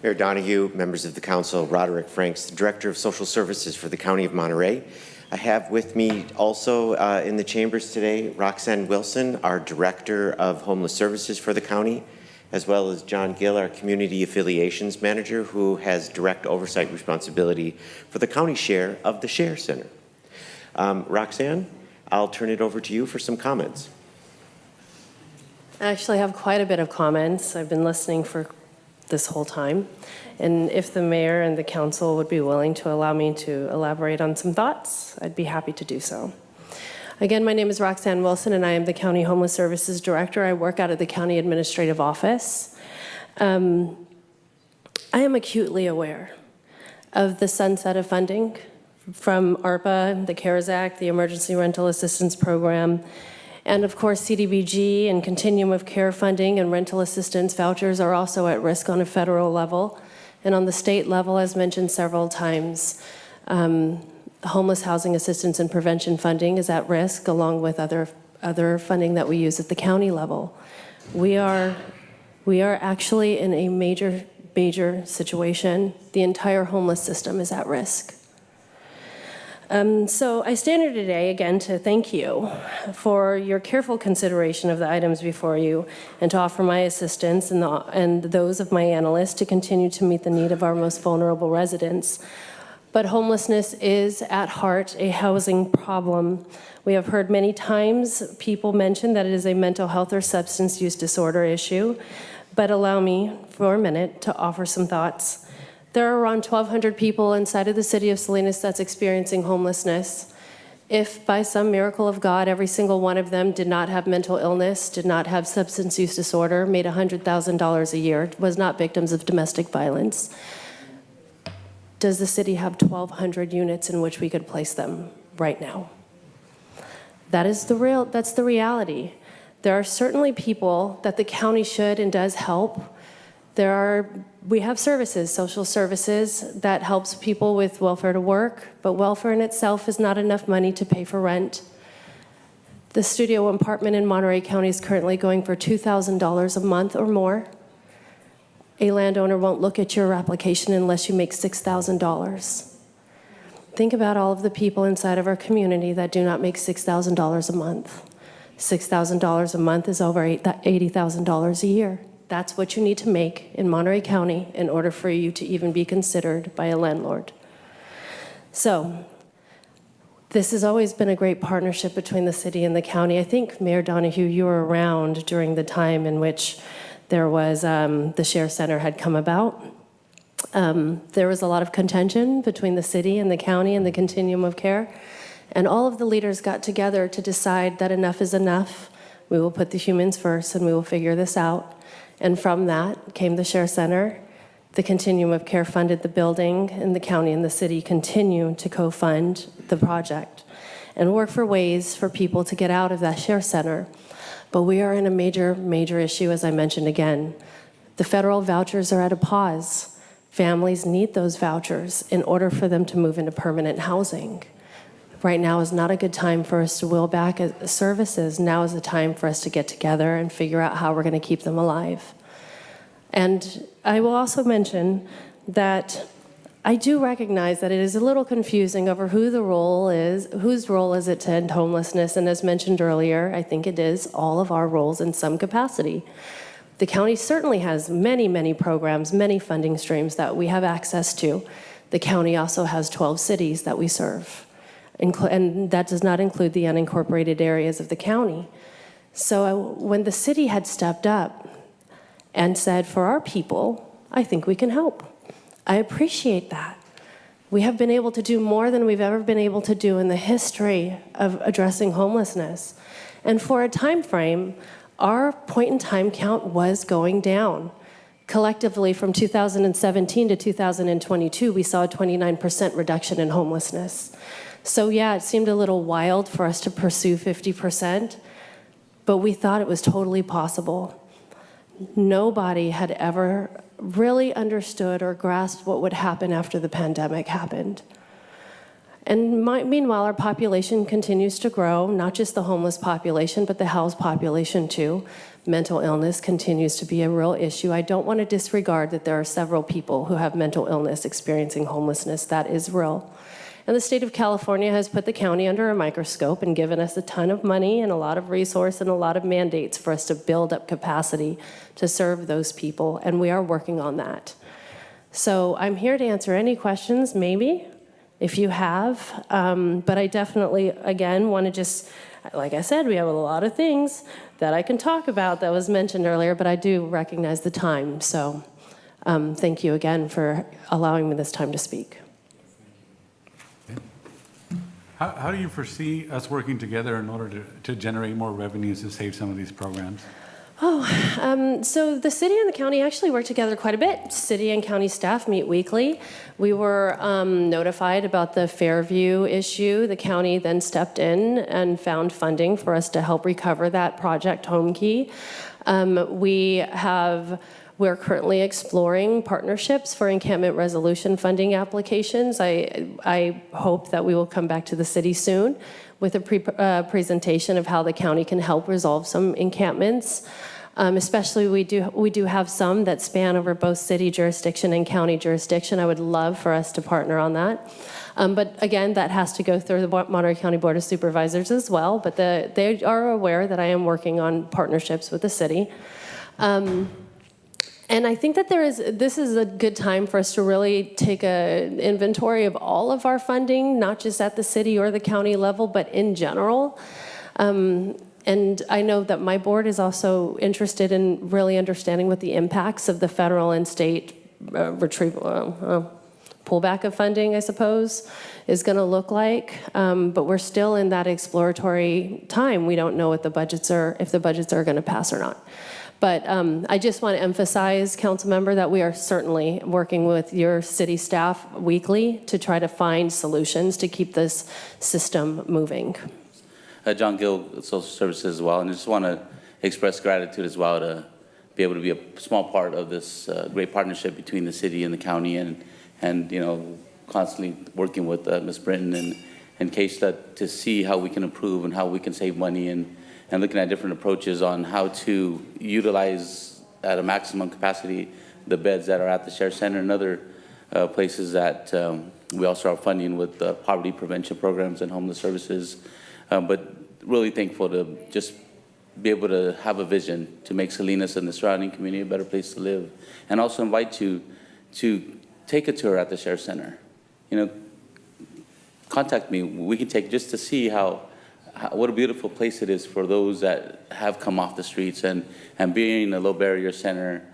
Mayor Donahue, members of the council, Roderick Franks, the Director of Social Services for the County of Monterey. I have with me also in the chambers today, Roxanne Wilson, our Director of Homeless Services for the county, as well as John Gill, our Community Affiliations Manager, who has direct oversight responsibility for the county share of the Share Center. Roxanne, I'll turn it over to you for some comments. I actually have quite a bit of comments. I've been listening for this whole time. And if the mayor and the council would be willing to allow me to elaborate on some thoughts, I'd be happy to do so. Again, my name is Roxanne Wilson, and I am the County Homeless Services Director. I work out of the County Administrative Office. I am acutely aware of the sunset of funding from ARPA, the CARES Act, the Emergency Rental Assistance Program, and of course CDBG and Continuum of Care funding and rental assistance vouchers are also at risk on a federal level. And on the state level, as mentioned several times, homeless housing assistance and prevention funding is at risk, along with other funding that we use at the county level. We are actually in a major situation. The entire homeless system is at risk. So I stand here today again to thank you for your careful consideration of the items before you and to offer my assistance and those of my analysts to continue to meet the need of our most vulnerable residents. But homelessness is at heart a housing problem. We have heard many times people mention that it is a mental health or substance use disorder issue, but allow me for a minute to offer some thoughts. There are around 1,200 people inside of the city of Salinas that's experiencing homelessness. If by some miracle of God, every single one of them did not have mental illness, did not have substance use disorder, made $100,000 a year, was not victims of domestic violence, does the city have 1,200 units in which we could place them right now? That's the reality. There are certainly people that the county should and does help. We have services, social services, that helps people with welfare to work, but welfare in itself is not enough money to pay for rent. The studio apartment in Monterey County is currently going for $2,000 a month or more. A landowner won't look at your application unless you make $6,000. Think about all of the people inside of our community that do not make $6,000 a month. $6,000 a month is over $80,000 a year. That's what you need to make in Monterey County in order for you to even be considered by a landlord. So this has always been a great partnership between the city and the county. I think, Mayor Donahue, you were around during the time in which there was the Share Center had come about. There was a lot of contention between the city and the county and the Continuum of Care. And all of the leaders got together to decide that enough is enough. We will put the humans first and we will figure this out. And from that came the Share Center. The Continuum of Care funded the building, and the county and the city continue to co-fund the project and work for ways for people to get out of that Share Center. But we are in a major issue, as I mentioned again. The federal vouchers are at a pause. Families need those vouchers in order for them to move into permanent housing. Right now is not a good time for us to will back services. Now is the time for us to get together and figure out how we're going to keep them alive. And I will also mention that I do recognize that it is a little confusing over whose role is it to end homelessness. And as mentioned earlier, I think it is all of our roles in some capacity. The county certainly has many programs, many funding streams that we have access to. The county also has 12 cities that we serve. And that does not include the unincorporated areas of the county. So when the city had stepped up and said, for our people, I think we can help. I appreciate that. We have been able to do more than we've ever been able to do in the history of addressing homelessness. And for a time frame, our point-in-time count was going down. Collectively, from 2017 to 2022, we saw a 29% reduction in homelessness. So yeah, it seemed a little wild for us to pursue 50%, but we thought it was totally possible. Nobody had ever really understood or grasped what would happen after the pandemic happened. And meanwhile, our population continues to grow, not just the homeless population, but the housed population too. mental illness continues to be a real issue. I don't want to disregard that there are several people who have mental illness experiencing homelessness. That is real. And the state of California has put the county under a microscope and given us a ton of money and a lot of resource and a lot of mandates for us to build up capacity to serve those people, and we are working on that. So I'm here to answer any questions, maybe, if you have, but I definitely, again, want to just, like I said, we have a lot of things that I can talk about that was mentioned earlier, but I do recognize the time. So thank you again for allowing me this time to speak. How do you foresee us working together in order to generate more revenues to save some of these programs? So the city and the county actually work together quite a bit. City and county staff meet weekly. We were notified about the Fairview issue. The county then stepped in and found funding for us to help recover that project, Home Key. We're currently exploring partnerships for encampment resolution funding applications. I hope that we will come back to the city soon with a presentation of how the county can help resolve some encampments. Especially we do have some that span over both city jurisdiction and county jurisdiction. I would love for us to partner on that. But again, that has to go through the Monterey County Board of Supervisors as well. But they are aware that I am working on partnerships with the city. And I think that this is a good time for us to really take an inventory of all of our funding, not just at the city or the county level, but in general. And I know that my board is also interested in really understanding what the impacts of the federal and state pullback of funding, I suppose, is going to look like. But we're still in that exploratory time. We don't know what the budgets are, if the budgets are going to pass or not. But I just want to emphasize, council member, that we are certainly working with your city staff weekly to try to find solutions to keep this system moving. John Gill, Social Services as well, and I just want to express gratitude as well to be able to be a small part of this great partnership between the city and the county, and you know, constantly working with Ms. Britton and Keisha to see how we can improve and how we can save money, and looking at different approaches on how to utilize at a maximum capacity the beds that are at the Share Center and other places that we also are funding with poverty prevention programs and homeless services. But really thankful to just be able to have a vision to make Salinas and the surrounding community a better place to live. And also invite you to take a tour at the Share Center. You know, contact me. We can take just to see what a beautiful place it is for those that have come off the streets, and being a low barrier center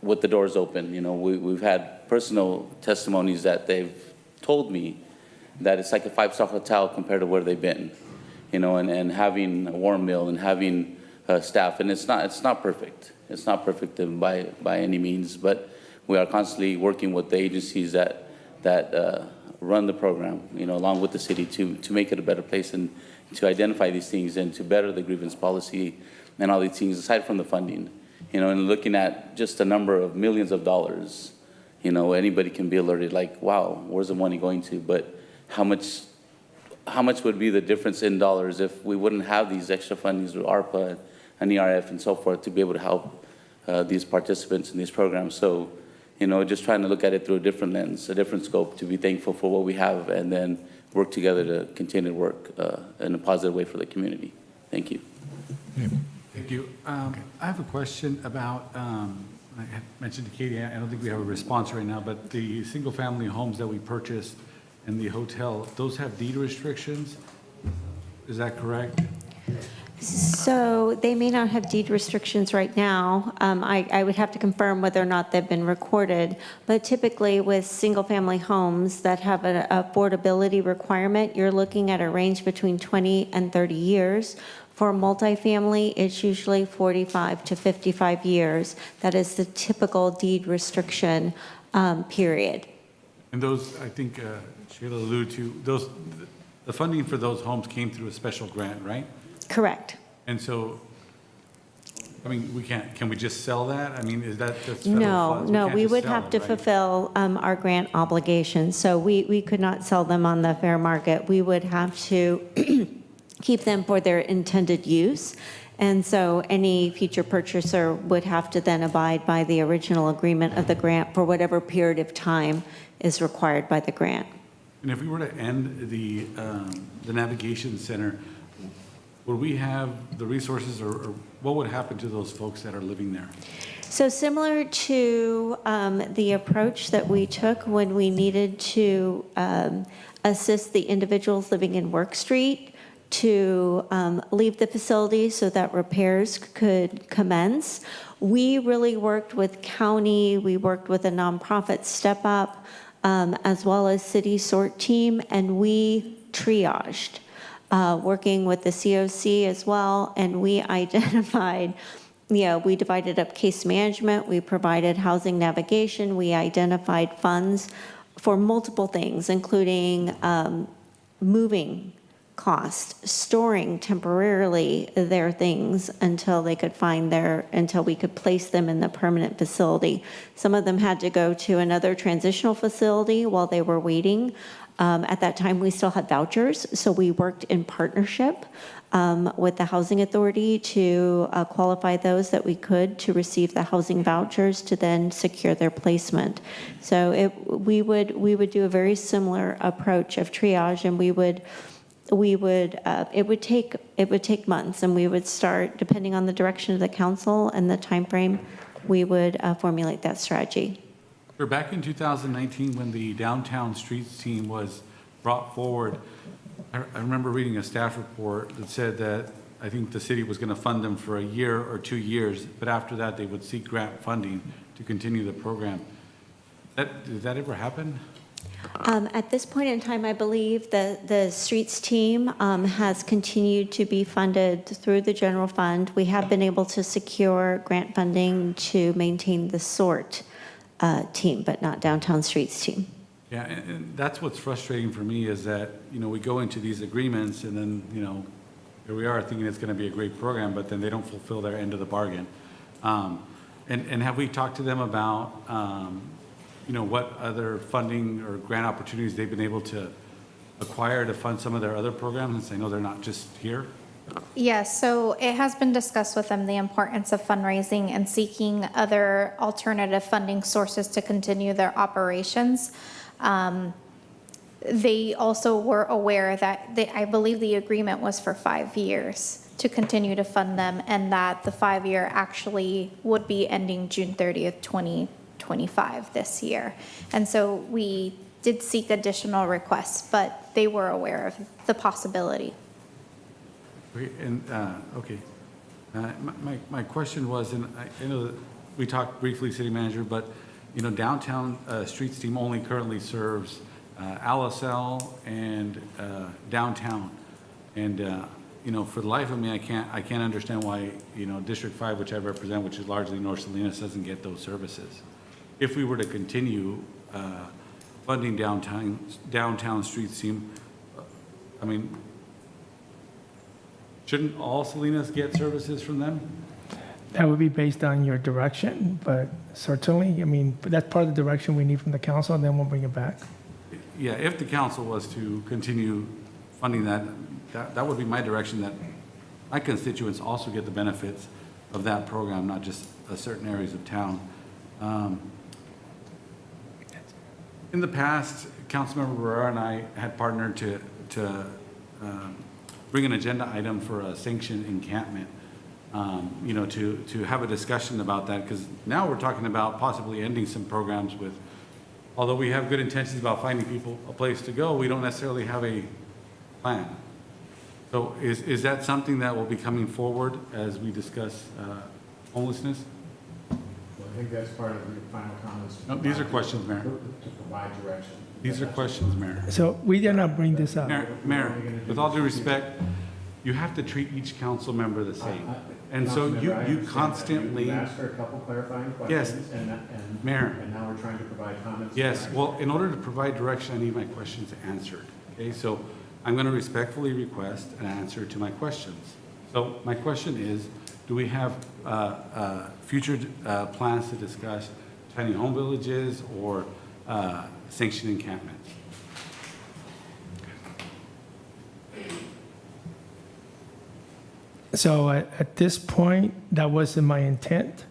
with the doors open. You know, we've had personal testimonies that they've told me that it's like a 5-star hotel compared to where they've been, you know, and having a warm meal and having staff. And it's not perfect. It's not perfect by any means, but we are constantly working with the agencies that run the program, you know, along with the city to make it a better place and to identify these things and to better the grievance policy and all these things aside from the funding, you know, and looking at just a number of millions of dollars, you know, anybody can be alerted like, wow, where's the money going to? But how much would be the difference in dollars if we wouldn't have these extra fundings through ARPA and ERF and so forth to be able to help these participants in these programs? So, you know, just trying to look at it through a different lens, a different scope, to be thankful for what we have and then work together to continue to work in a positive way for the community. Thank you. Thank you. I have a question about, I had mentioned to Katie, I don't think we have a response right now, but the single-family homes that we purchased and the hotel, those have deed restrictions. Is that correct? So they may not have deed restrictions right now. I would have to confirm whether or not they've been recorded. But typically with single-family homes that have an affordability requirement, you're looking at a range between 20 and 30 years. For multifamily, it's usually 45 to 55 years. That is the typical deed restriction period. And those, I think Sheila alluded to, the funding for those homes came through a special grant, right? Correct. And so, I mean, can we just sell that? I mean, is that just federal funds? No, can't we just would sell have it, to right? fulfill our grant obligations. So we could not sell them on the fair market. We would have to keep them for their intended use. And so any future purchaser would have to then abide by the original agreement of the grant for whatever period of time is required by the grant. And if we were to end the navigation center, would we have the resources, or what would happen to those folks that are living there? So similar to the approach that we took when we needed to assist the individuals living in Work Street to leave the facility so that repairs could commence, we really worked with county, we worked with a nonprofit Step Up, as well as city sort team, and we triaged, working with the COC as well, and we identified, we divided up case management, we provided housing navigation, we identified funds for multiple things, including moving cost, storing temporarily their things until they could until we could place them in the permanent facility. Some of them had to go to another transitional facility while they were waiting. At that time, we still had vouchers, so we worked in partnership with the Housing Authority to qualify those that we could to receive the housing vouchers to then secure their placement. So we would do a very similar approach of triage, and it would take months, and we would start, depending on the direction of the council and the time frame, we would formulate that strategy. We're back in 2019 when the downtown streets team was brought forward. I remember reading a staff report that said that I think the city was going to fund them for a year or 2 years, but after that they would seek grant funding to continue the program. Did that ever happen? At this point in time, I believe the streets team has continued to be funded through the general fund. We have been able to secure grant funding to maintain the sort team, but not downtown streets team. Yeah, and that's what's frustrating for me is that, we go into these agreements and then, here we are thinking it's going to be a great program, but then they don't fulfill their end of the bargain. And have we talked to them about, what other funding or grant opportunities they've been able to acquire to fund some of their other programs, since I know they're not just here? Yes, so it has been discussed with them, the importance of fundraising and seeking other alternative funding sources to continue their operations. They also were aware that I believe the agreement was for 5 years to continue to fund them, and that the 5-year actually would be ending June 30th, 2025 this year. And so we did seek additional requests, but they were aware of the possibility. Okay, and, okay. My question was, and I know that we talked briefly, city manager, but, downtown streets team only currently serves LSL and downtown. And, for the life of me, I can't understand why, District 5, which I represent, which is largely North Salinas, doesn't get those services. If we were to continue funding downtown streets team, shouldn't all Salinas get services from them? That would be based on your direction, but certainly, that's part of the direction we need from the council, and then we'll bring it back. Yeah, if the council was to continue funding that would be my direction, that my constituents also get the benefits of that program, not just certain areas of town. In the past, Councilmember Barrera and I had partnered to bring an agenda item for a sanctioned encampment, to have a discussion about that, because now we're talking about possibly ending some programs with, although we have good intentions about finding people a place to go, we don't necessarily have a plan. So is that something that will be coming forward as we discuss homelessness? Well, I think that's part of your final comments. No, these are questions, Mayor. To provide direction. These are questions, Mayor. So we did not bring this up. Mayor, with all due respect, you have to treat each council member the same. And so you constantly. You asked for a couple clarifying Yes. questions. And Mayor. And now we're trying to provide comments. Yes, well, in order to provide direction, I need my questions answered. Okay, so I'm going to respectfully request an answer to my questions. So my question is, do we have future plans to discuss tiny home villages or sanctioned encampments? So at this point, that wasn't my intent.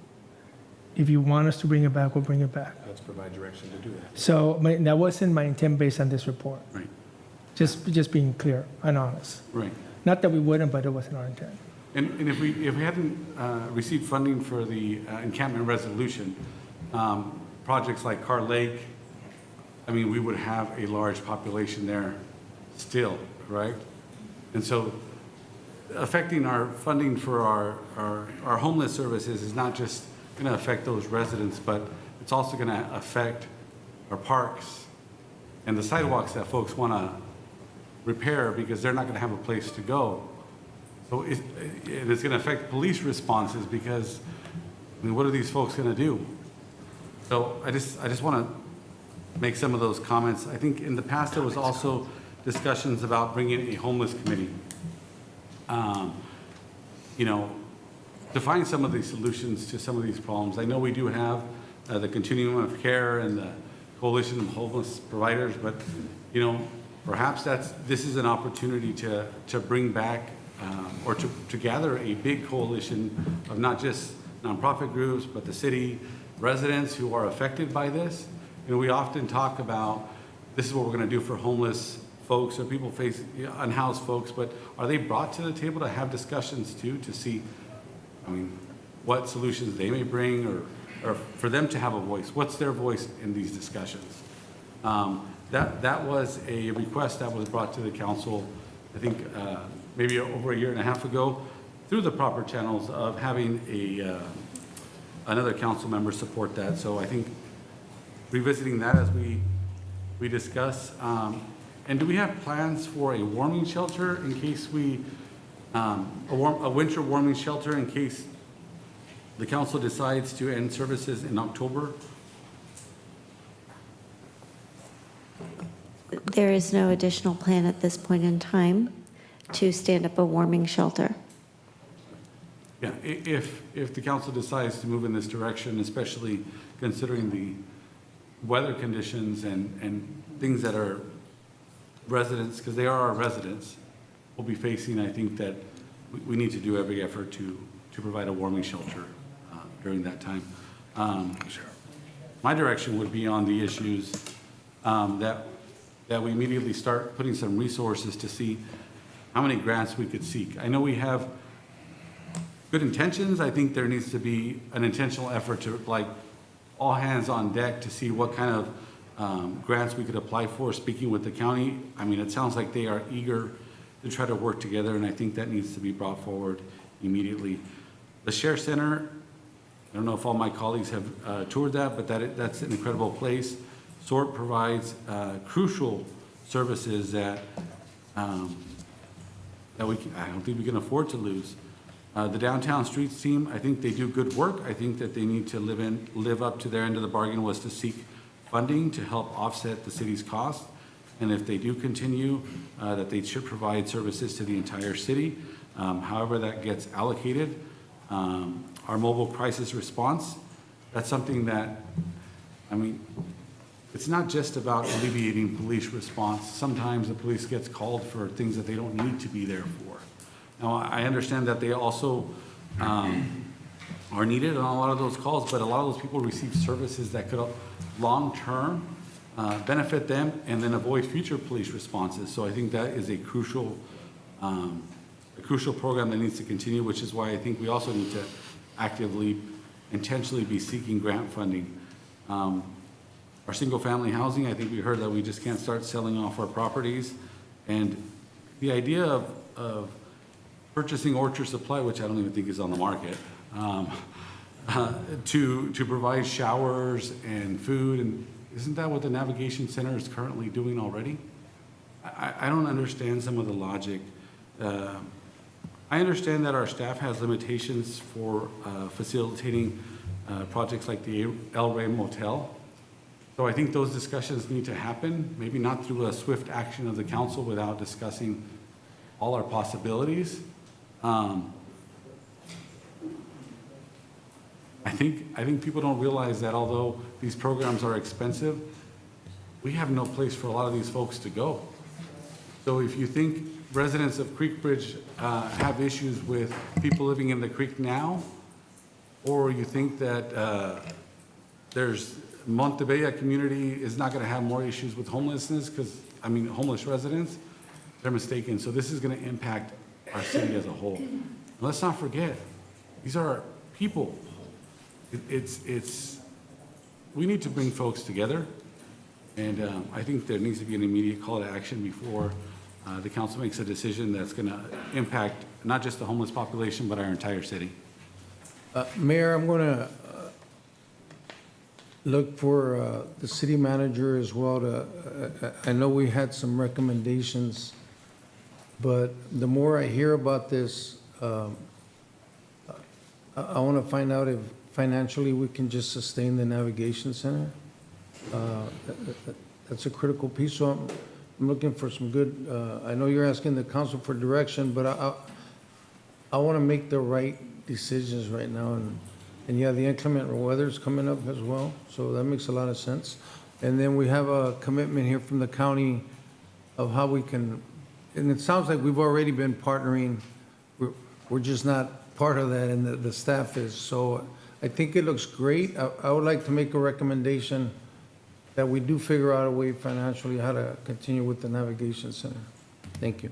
If you want us to bring it back, we'll bring it back. Let's provide direction to do that. So that wasn't my intent based on this report. Right, Just being clear and honest. right. Not that we wouldn't, but it wasn't our intent. And if we hadn't received funding for the encampment resolution, projects like Carr Lake, I mean, we would have a large population there still, correct? And so affecting our funding for our homeless services is not just going to affect those residents, but it's also going to affect our parks and the sidewalks that folks want to repair because they're not going to have a place to go. So it's going to affect police responses because, I mean, what are these folks going to do? So I just want to make some of those comments. I think in the past there was also discussions about bringing a homeless committee. You know, to find some of these solutions to some of these problems. I know we do have the Continuum of Care and the Coalition of Homeless Providers, but, you know, perhaps this is an opportunity to bring back or to gather a big coalition of not just nonprofit groups, but the city residents who are affected by this. You know, we often talk about this is what we're going to do for homeless folks or people face unhoused folks, but are they brought to the table to have discussions too, to see, I mean, what solutions they may bring or for them to have a voice? What's their voice in these discussions? That was a request that was brought to the council, I think, maybe over a year and a half ago, through the proper channels of having another council member support that. So I think revisiting that as we discuss. And do we have plans for a warming shelter in case a winter warming shelter in case the council decides to end services in October? There is no additional plan at this point in time to stand up a warming shelter. Yeah, if the council decides to move in this direction, especially considering the weather conditions and things that our residents, because they are our residents, will be facing, I think that we need to do every effort to provide a warming shelter during that time. My direction would be on the issues that we immediately start putting some resources to see how many grants we could seek. I know we have good intentions. I think there needs to be an intentional effort to, like, all hands on deck to see what kind of grants we could apply for. Speaking with the county, I mean, it sounds like they are eager to try to work together, and I think that needs to be brought forward immediately. The Share Center, I don't know if all my colleagues have toured that, but that's an incredible place. SORT provides crucial services that I don't think we can afford to lose. The Downtown Streets team, I think they do good work. I think that they need to live up to their end of the bargain, was to seek funding to help offset the city's costs. And if they do continue, that they should provide services to the entire city. However that gets allocated. Our mobile crisis response, that's something that, I mean, it's not just about alleviating police response. Sometimes the police gets called for things that they don't need to be there for. Now, I understand that they also are needed on a lot of those calls, but a lot of those people receive services that could long-term benefit them and then avoid future police responses. So I think that is a crucial program that needs to continue, which is why I think we also need to actively, intentionally be seeking grant funding. Our single-family housing, I think we heard that we just can't start selling off our properties. And the idea of purchasing Orchard Supply, which I don't even think is on the market, to provide showers and food, and isn't that what the Navigation Center is currently doing already? I don't understand some of the logic. I understand that our staff has limitations for facilitating projects like the El Rey Motel. So I think those discussions need to happen, maybe not through a swift action of the council without discussing all our possibilities. I think people don't realize that although these programs are expensive, we have no place for a lot of these folks to go. So if you think residents of Creek Bridge have issues with people living in the creek now, or you think that there's Monterey community is not going to have more issues with homelessness because, I mean, homeless residents, they're mistaken. So this is going to impact our city as a whole. And let's not forget, these are people. We need to bring folks together. And I think there needs to be an immediate call to action before the council makes a decision that's going to impact not just the homeless population, but our entire city. Mayor, I'm going to look for the city manager as well to, I know we had some recommendations, but the more I hear about this, I want to find out if financially we can just sustain the navigation center. That's a critical piece, so I'm looking for some good, I know you're asking the council for direction, but I want to make the right decisions right now, and yeah, the inclement weather's coming up as well, so that makes a lot of sense. And then we have a commitment here from the county of how we can, and it sounds like we've already been partnering, we're just not part of that, and the staff is, so I think it looks great. I would like to make a recommendation that we do figure out a way financially how to continue with the navigation center. Thank you.